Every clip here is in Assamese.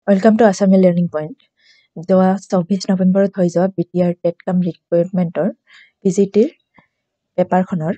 Welcome to Assami Learning Point. যোৱা 24 নৱেম্বৰত হৈ যোৱা BTR টেটকাম ৰিকুৱাৰমেণ্টৰ PGTৰ পেপাৰখনৰ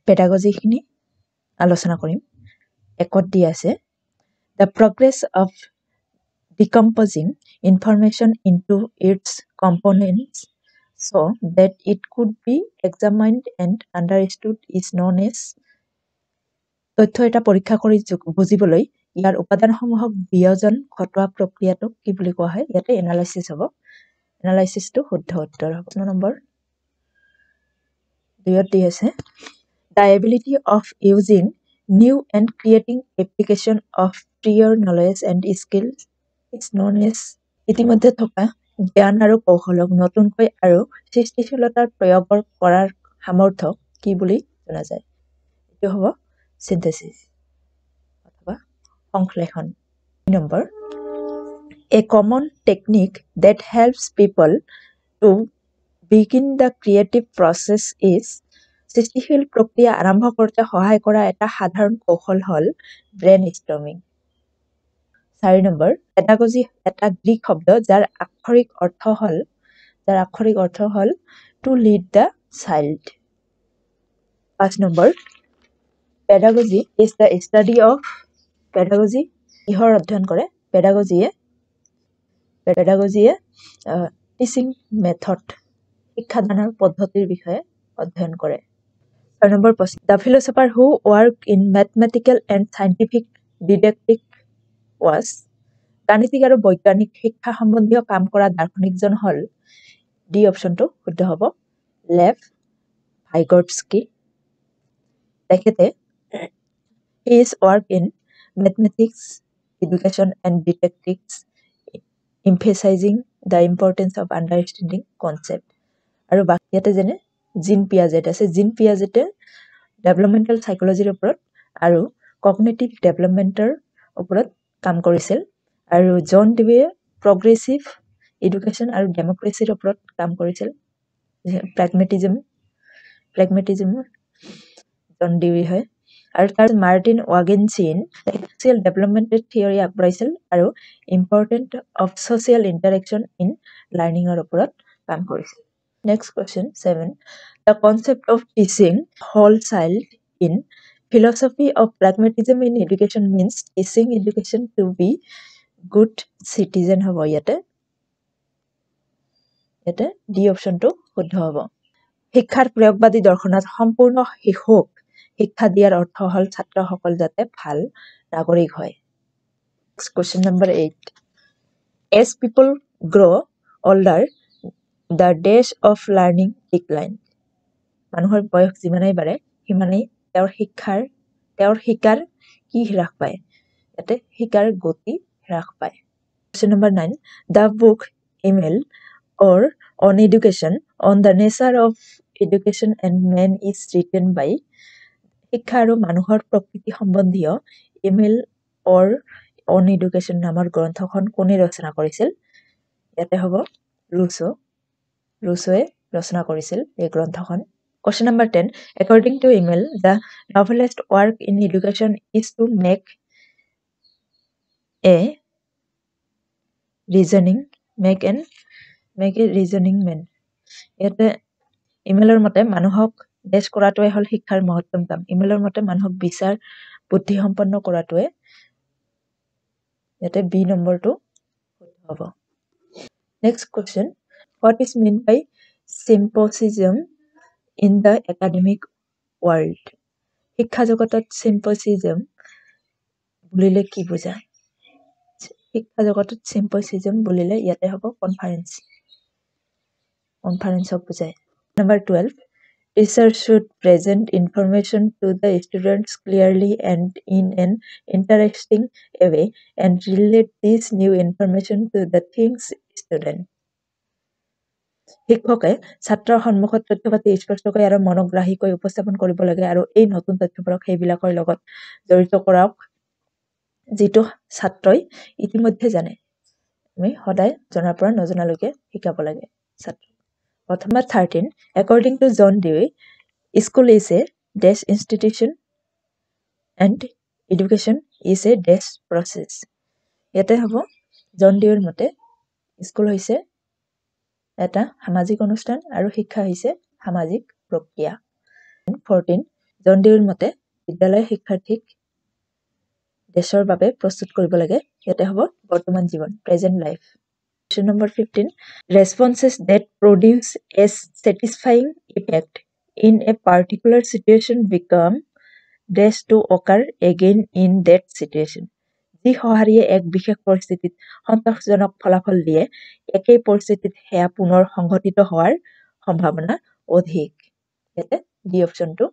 পেডাগজিখিনি আলোচনা কৰিম। একত দি আছে The progress of decomposing information into its components so that it could be examined and understood is known as তথ্য এটা পৰীক্ষা কৰি বুজিবলৈ ইয়াৰ উপাদানসমূহক বিয়োজন ঘটোৱা প্ৰক্ৰিয়াটোক কি বুলি কোৱা হয় ইয়াতে এনালাইসিস হ'ব এনালাইসিসটো শুদ্ধ উত্তৰ হ'ব নম্বৰ 2 দি আছে the ability of using new and creating application of prior knowledge and skills is known as ইতিমধ্যে থকা জ্ঞান আৰু কৌশলক নতুনকৈ আৰু সৃষ্টিশীলতাৰ প্ৰয়োগ কৰাৰ সামৰ্থ্য কি বুলি জনা যায় এটো হ'ব synthesis অথবা সংশ্লেষণ number a common technique that helps people to begin the creative process is সৃষ্টিশীল প্ৰক্ৰিয়া আৰম্ভ কৰতে সহায় কৰা এটা সাধাৰণ কৌশল হল brainstorming 4 নম্বৰ pedagogy এটা গ্ৰীক শব্দ যাৰ আক্ষৰিক অৰ্থ হল to lead the child 5 number pedagogy is the study of pedagogy ইহৰ অধ্যয়ন কৰে pedagogy teaching method শিক্ষাদানৰ পদ্ধতিৰ বিষয়ে অধ্যয়ন কৰে 6 নম্বৰ প্ৰশ্ন the philosopher who worked in mathematical and scientific didactic was গাণিতিক আৰু বৈজ্ঞানিক শিক্ষা সম্বন্ধীয় কাম কৰা দাৰ্শনিকজন হল ডি অপচনটো শুদ্ধ হ'ব লেভ ভাইগটস্কি তেখেতে his work in mathematics education and didactics emphasizing the importance of understanding concept আৰু বাকিয়াতে যেনে জিন পিয়াজেট আছে জিন পিয়াজেটে ডেভেলপমেন্টাল সাইকোলজিৰ ওপৰত আৰু কগনিটিভ ডেভেলপমেন্টৰ ওপৰত কাম কৰিছিল আৰু জন ডিৱে প্ৰগ্ৰেছিভ এডুকেশ্যন আৰু ডেমক্ৰেসিৰ ওপৰত কাম কৰিছিল প্ৰেগমেটিজম জন ডিৱে হয় আৰু তাৰ মাৰ্টিন ৱাগেনচিন সোশিয়েল ডেভেলপমেন্টেল থিওৰি আগবঢ়াইছিল আৰু ইম্পৰ্টেন্ট অফ সোশিয়েল ইন্টাৰেকশন ইন লাৰ্নিংৰ ওপৰত কাম কৰিছিল next question 7 the concept of teaching whole child in philosophy of pragmatism in education means teaching education to be good citizen হ'ব ইয়াতে ডি অপচনটো শুদ্ধ হ'ব শিক্ষাৰ প্ৰয়োগবাদী দৰ্শনত সম্পূৰ্ণ শিশুক শিক্ষা দিয়াৰ অৰ্থ হল ছাত্ৰসকল যাতে ভাল নাগৰিক হয় question number 8 as people grow older the dash of learning decline মানুহৰ বয়স যিমানেই বাঢ়ে সিমানেই তেওঁৰ শিকাৰ কি হ্ৰাস পায় ইয়াতে শিকাৰ গতি হ্ৰাস পায় question number 9 the book email or on education on the nature of education and man is written by শিক্ষা আৰু মানুহৰ প্ৰকৃতি সম্বন্ধীয় ইমেইল অৰ অন এডুকেশ্যন নামৰ গ্ৰন্থখন কোনে ৰচনা কৰিছিল ইয়াতে হ'ব ৰুছোৱে ৰচনা কৰিছিল এই গ্ৰন্থখন question number 10 according to email the novelist work in education is to make a reasoning man ইয়াতে ইমেইলৰ মতে মানুহক দেশ কৰাটোৱে হল শিক্ষাৰ মহত্তম কাম ইমেইলৰ মতে মানুহক বিচাৰ বুদ্ধি সম্পন্ন কৰাটোৱে ইয়াতে বি নম্বৰটো হ'ব next question what is meant by symposium in the academic world শিক্ষা জগতত symposium বুলিলে কি বুজায় শিক্ষা জগতত symposium বুলিলে ইয়াতে হ'ব কনফাৰেন্স বুজায় number 12 teachers should present information to the students clearly and in an interesting way and relate this new information to the things student শিক্ষকে ছাত্ৰৰ সন্মুখত তথ্যপাতি স্পষ্টকৈ আৰু মনোগ্ৰাহীকৈ উপস্থাপন কৰিব লাগে আৰু এই নতুন তথ্যবোৰক সেইবিলাকৰ লগত জড়িত কৰাওক যিটো ছাত্ৰই ইতিমধ্যে জানে আমি সদায় জনাৰ পৰা নজনালৈকে শিকাব লাগে ছাত্ৰ Number 13 according to John Dewey school is a dash institution and education is a dash process ইয়াতে হ'ব জন ডিউৰ মতে স্কুল হৈছে এটা সামাজিক অনুষ্ঠান আৰু শিক্ষা হৈছে সামাজিক প্ৰক্ৰিয়া 14 জন ডিউৰ মতে বিদ্যালয় শিক্ষাৰ্থীক দেশৰ বাবে প্ৰস্তুত কৰিব লাগে ইয়াতে হ'ব বৰ্তমান জীৱন present life question number 15 responses that produce a satisfying effect in a particular situation become dash to occur again in that situation যি সহাৰিয়ে এক বিশেষ পৰিস্থিতিত সন্তোষজনক ফলাফল দিয়ে একেই পৰিস্থিতিত হেয়া পুনৰ সংঘটিত হোৱাৰ সম্ভাৱনা অধিক ইয়াতে ডি অপচনটো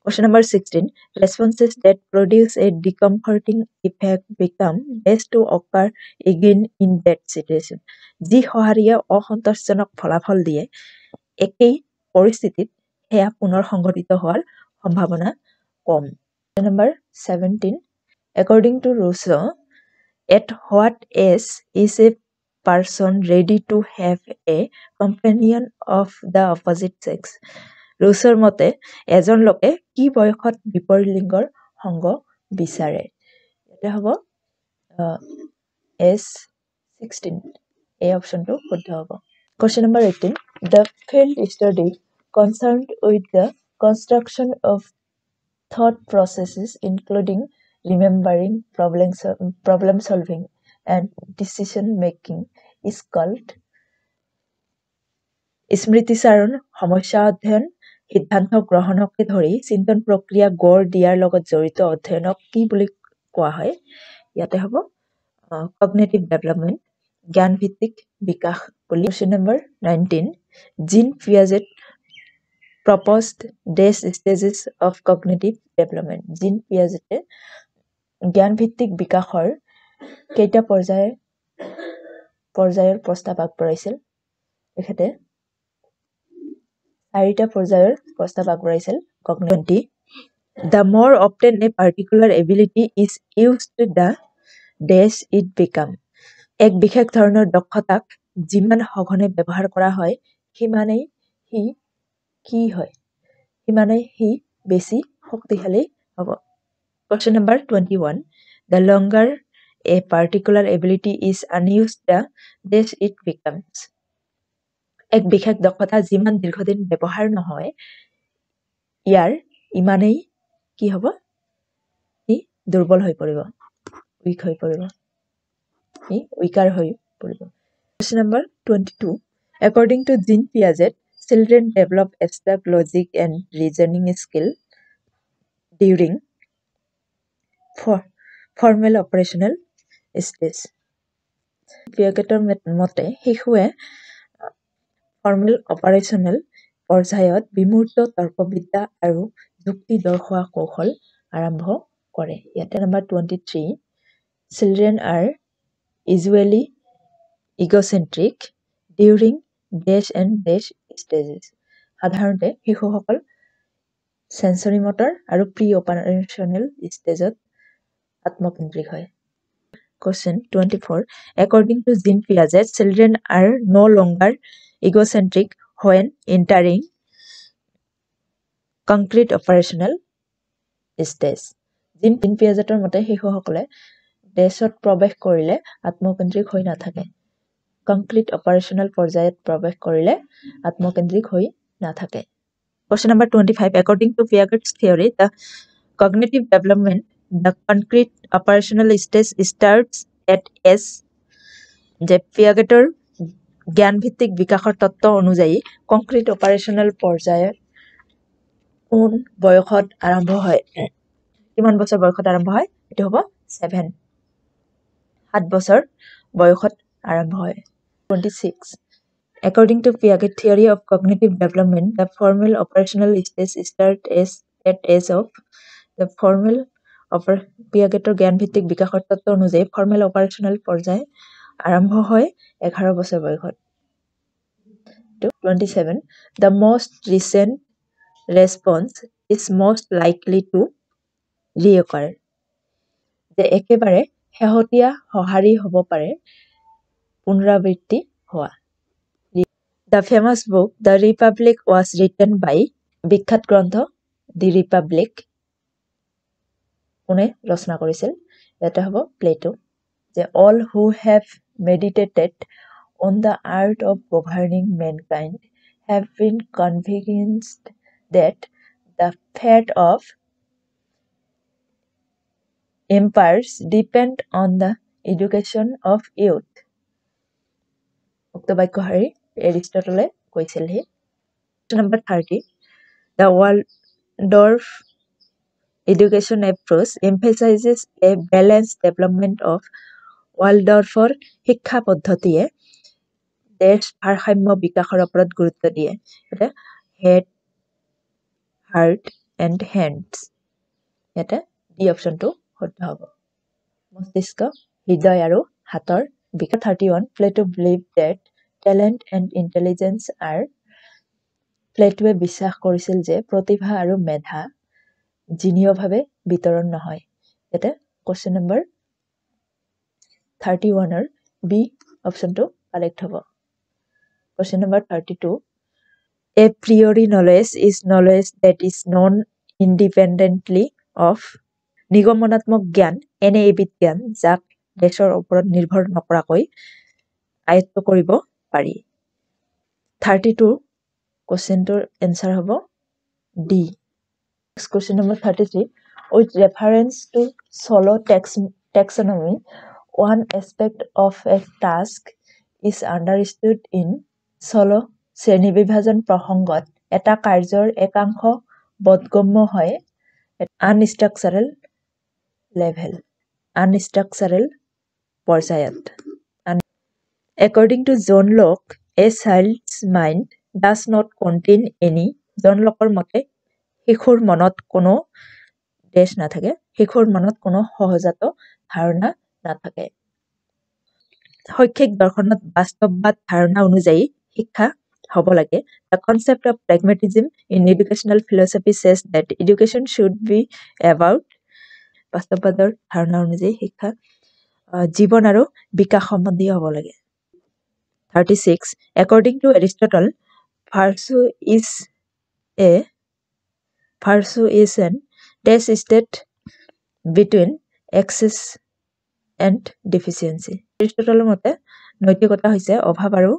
question number 16 responses that produce a discomforting effect become dash to occur again in that situation যি সহাৰিয়ে অসন্তোষজনক ফলাফল দিয়ে একেই পৰিস্থিতিত হেয়া পুনৰ সংঘটিত হোৱাৰ সম্ভাৱনা কম number 17 according to Rousseau at what age is a person ready to have a companion of the opposite sex Rousseauৰ মতে এজন লোকে কি বয়সত বিপৰীত লিংগৰ সংগ বিচাৰে এটা হ'ব এজ 16 এই অপচনটো শুদ্ধ হ'ব question number 18 the field study concerned with the construction of thought processes including remembering problem solving and decision making is called স্মৃতিচাৰণ সমস্যা অধ্যয়ন সিদ্ধান্ত গ্ৰহণকে ধৰি চিন্তন প্ৰক্ৰিয়া গঢ় দিয়াৰ লগত জড়িত অধ্যয়নক কি বুলি কোৱা হয় ইয়াতে হ'ব কগনিটিভ ডেভেলপমেন্ট জ্ঞান ভিত্তিক বিকাশ বুলি question number 19 Jean Piaget proposed dash stages of cognitive development Jean Piaget জ্ঞান ভিত্তিক বিকাশৰ কেইটা পৰ্যায়ৰ প্ৰস্তাৱ আগবঢ়াইছিল এখেতে চাৰিটা পৰ্যায়ৰ প্ৰস্তাৱ আগবঢ়াইছিল cognitive the more often a particular ability is used the dash it become এক বিশেষ ধৰণৰ দক্ষতাক যিমান সঘনে ব্যৱহাৰ কৰা হয় সিমানেই হি কি হয় সিমানেই হি বেছি শক্তিশালী হ'ব question number 21 the longer a particular ability is unused the dash it becomes এক বিশেষ দক্ষতা যিমান দীৰ্ঘদিন ব্যৱহাৰ নহয় ইয়াৰ ইমানেই কি হ'ব ই দুৰ্বল হৈ পৰিব উইক হৈ পৰিব ই উইকাৰ হৈ পৰিব question number 22 according to Jean Piaget children develop abstract logic and reasoning skill during formal operational stage Piagetৰ মতে শিশুৱে ফৰ্মেল অপাৰেচনেল পৰ্যায়ত বিমূৰ্ত তৰ্কবিদ্যা আৰু যুক্তি দৰ্শোৱা কৌশল আৰম্ভ কৰে ইয়াতে number 23 children are usually egocentric during dash and dash stages সাধাৰণতে শিশুসকল সেন্সৰি মটৰ আৰু প্ৰি অপাৰেচনেল ষ্টেজত আত্মকেন্দ্ৰিক হয় question 24 according to Jean Piaget children are no longer egocentric when entering concrete operational stage Jean Piagetৰ মতে শিশুসকলে দেশত প্ৰৱেশ কৰিলে আত্মকেন্দ্ৰিক হৈ নাথাকে concrete operational পৰ্যায়ত প্ৰৱেশ কৰিলে আত্মকেন্দ্ৰিক হৈ নাথাকে question number 25 according to Piaget's theory the cognitive development the concrete operational stage starts at age যে পিয়াগেটৰ জ্ঞান ভিত্তিক বিকাশৰ তত্ত্ব অনুযায়ী কংক্ৰিট অপাৰেশনাল পৰ্যায়ৰ কোন বয়সত আৰম্ভ হয় কিমান বছৰ বয়সত আৰম্ভ হয় এটো হ'ব 7 বছৰ বয়সত আৰম্ভ হয় 26 according to Piaget theory of cognitive development the formal operational stage starts at age of the formal পিয়াগেটৰ জ্ঞান ভিত্তিক বিকাশৰ তত্ত্ব অনুযায়ী ফৰ্মেল অপাৰেশনাল পৰ্যায় আৰম্ভ হয় 11 বছৰ বয়সত 27 the most recent response is most likely to reoccur যে একেবাৰে শেহতীয়া সহাৰি হ'ব পাৰে পুনৰাবৃত্তি হোৱা the famous book the Republic was written by বিখ্যাত গ্ৰন্থ the Republic কোনে ৰচনা কৰিছিল এটা হ'ব প্লেটো যে all who have meditated on the art of governing mankind have been convinced that the fate of empires depend on the education of youth. উক্ত বাক্যশাৰী এৰিষ্টটলে কৈছিলহি। Number 30, the Waldorf education approach emphasizes a balanced development of Waldorfৰ শিক্ষা পদ্ধতিয়ে দেশ ভাৰসাম্য বিকাশৰ ওপৰত গুৰুত্ব দিয়ে। এটা হেড, হাৰ্ট এণ্ড হেণ্ডছ, এটা ডি অপশ্যনটো শুদ্ধ হ'ব। মস্তিষ্ক, হৃদয় আৰু হাতৰ বিকাশ। 31, Plato believed that talent and intelligence are, প্লেটোৱে বিশ্বাস কৰিছিল যে প্ৰতিভা আৰু মেধা জিনীয়ভাৱে বিতৰণ নহয়। এটা কুৱেশ্যন নম্বৰ 31ৰ বি অপশ্যনটো কাৰেক্ট হ'ব। Question number 32. A priori knowledge is knowledge that is known independently of. নিগমনাত্মক জ্ঞান এনে এবিধ জ্ঞান যাক দেশৰ ওপৰত নিৰ্ভৰ নকৰাকৈ আয়ত্ত কৰিব পাৰি। 32 কুৱেশ্যনটোৰ এনচাৰ হ'ব D. Next question number 33. With reference to solo taxonomy, one aspect of a task is understood in solo শ্ৰেণীবিভাজন প্ৰসংগত এটা কাৰ্যৰ একাংশ বোধগম্য হয় আনষ্ট্ৰাকচাৰেল লেভেল, আনষ্ট্ৰাকচাৰেল পৰ্যায়ত। According to John Locke, a child's mind does not contain any. জন লকৰ মতে শিশুৰ মনত কোনো দেশ নাথাকে, শিশুৰ মনত কোনো সহজাত ধাৰণা নাথাকে। শৈক্ষিক দৰ্শনত বাস্তৱবাদ ধাৰণা অনুযায়ী শিক্ষা হ'ব লাগে। The concept of pragmatism in educational philosophy says that education should be about, বাস্তৱবাদৰ ধাৰণা অনুযায়ী শিক্ষা জীৱন আৰু বিকাশ সম্বন্ধীয় হ'ব লাগে। 36. According to Aristotle, virtue is an dash state between excess and deficiency. এৰিষ্টটলৰ মতে নৈতিকতা হৈছে অভাৱ আৰু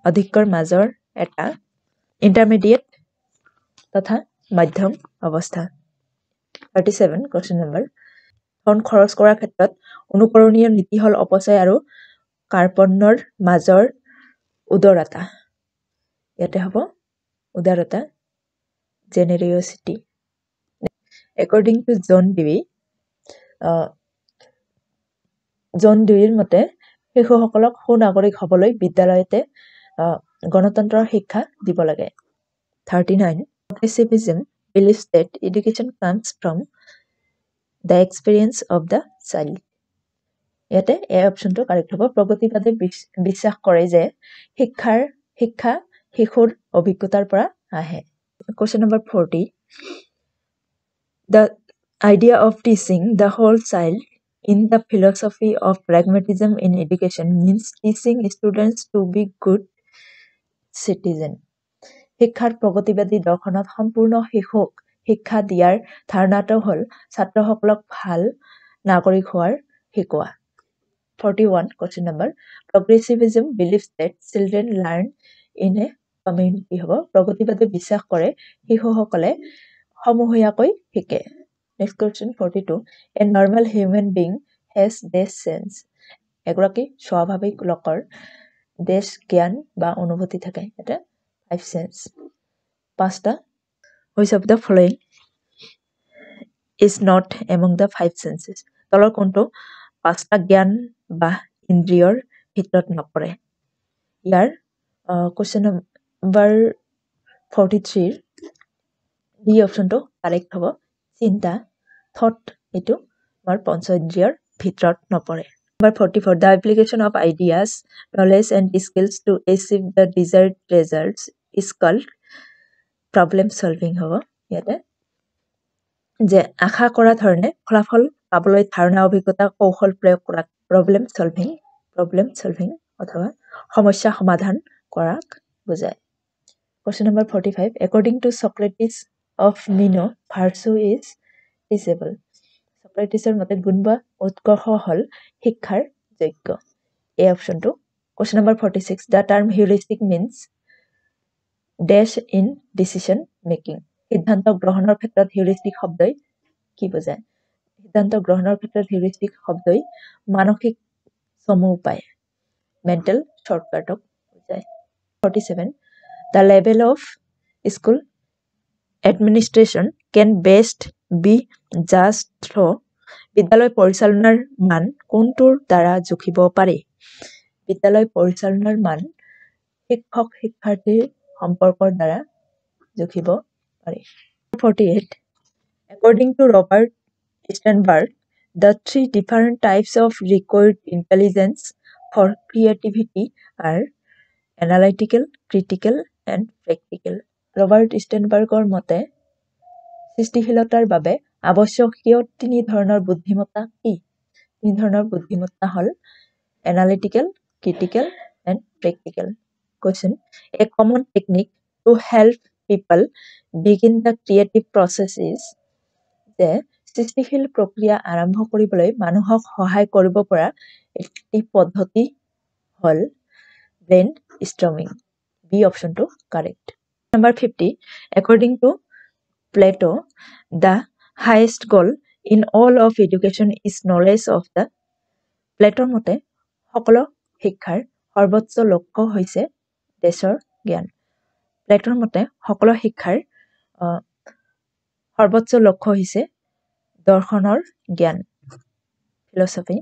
অধিকৰ মাজৰ এটা ইণ্টাৰমিডিয়েট তথা মধ্যম অৱস্থা। 37 question number. ধন খৰচ কৰাৰ ক্ষেত্ৰত অনুকৰণীয় নীতি হ'ল অপচয় আৰু কাৰ্পণ্যৰ মাজৰ উদাৰতা। ইয়াতে হ'ব উদাৰতা, জেনেৰিয়চিটি। According to John Deweyৰ মতে শিশুসকলক সুনাগৰিক হ'বলৈ বিদ্যালয়তে গণতন্ত্ৰৰ শিক্ষা দিব লাগে। 39. Progressivism believes that education comes from the experience of the child. ইয়াতে এ অপশ্যনটো কাৰেক্ট হ'ব। প্ৰগতিবাদে বিশ্বাস কৰে যে শিক্ষা শিশুৰ অভিজ্ঞতাৰ পৰা আহে। Question number 40. The idea of teaching the whole child in the philosophy of pragmatism in education means teaching students to be good citizen. শিক্ষাৰ প্ৰগতিবাদী দৰ্শনত সম্পূৰ্ণ শিশুক শিক্ষা দিয়াৰ ধাৰণাটো হ'ল ছাত্ৰসকলক ভাল নাগৰিক হোৱাৰ শিকোৱা। 41 question number. Progressivism believes that children learn in a community হ'ব। প্ৰগতিবাদী বিশ্বাস কৰে শিশুসকলে সমূহীয়াকৈ শিকে। Next question 42. A normal human being has this sense. এগৰাকী স্বাভাৱিক লোকৰ দেশ জ্ঞান বা অনুভূতি থাকে। এটা 5 sense। পাঁচটা which of the following is not among the 5 senses. তলৰ কোনটো পাঁচটা জ্ঞান বা ইন্দ্ৰিয়ৰ ভিতৰত নপৰে। ইয়াৰ question number 43 ডি অপশ্যনটো কাৰেক্ট হ'ব। চিন্তা, থট, এইটো আমাৰ পঞ্চইন্দ্ৰিয়ৰ ভিতৰত নপৰে। Number 44. The application of ideas, knowledge and skills to achieve the desired results is called problem solving হ'ব। ইয়াতে যে আশা কৰা ধৰণে ফলাফল পাবলৈ ধাৰণা, অভিজ্ঞতা, কৌশল প্ৰয়োগ কৰা প্ৰব্লেম সলভিং অথবা সমস্যা সমাধান কৰাক বুজায়। Question number 45. According to Socrates of Meno, virtue is teachable. সক্ৰেটিছৰ মতে গুণ বা উৎকৰ্ষ হ'ল শিক্ষাৰ যোগ্য এই অপশ্যনটো question number 46 the term heuristic means dash in decision making সিদ্ধান্ত গ্ৰহণৰ ক্ষেত্ৰত হিউৰিষ্টিক শব্দই কি বুজায় সিদ্ধান্ত গ্ৰহণৰ ক্ষেত্ৰত হিউৰিষ্টিক শব্দই মানসিক চমু উপায় মেন্টেল শৰ্টকাটক বুজায় 47 the level of school administration can best be judged through বিদ্যালয় পৰিচালনাৰ মান কোনটোৰ দ্বাৰা জুখিব পাৰি বিদ্যালয় পৰিচালনাৰ মান শিক্ষক শিক্ষাৰ্থীৰ সম্পৰ্কৰ দ্বাৰা জুখিব পাৰি 48 according to Robert Sternberg the three different types of required intelligence for creativity are analytical critical and practical Robert Sternbergৰ মতে সৃষ্টিশীলতাৰ বাবে আৱশ্যকীয় তিনি ধৰণৰ বুদ্ধিমত্তা কি তিনি ধৰণৰ বুদ্ধিমত্তা হ'ল analytical critical and practical question a common technique to help people begin the creative process is যে সৃষ্টিশীল প্ৰক্ৰিয়া আৰম্ভ কৰিবলৈ মানুহক সহায় কৰিব পৰা একটি পদ্ধতি হ'ল ব্ৰেইন ষ্টৰ্মিং বি অপশ্যনটো correct number 50 according to Plato the highest goal in all of education is knowledge of the প্লেটৰ মতে সকলো শিক্ষাৰ সৰ্বোচ্চ লক্ষ্য হৈছে দেশৰ জ্ঞান প্লেটৰ মতে সকলো শিক্ষাৰ সৰ্বোচ্চ লক্ষ্য হৈছে দৰ্শনৰ জ্ঞান ফিলসফি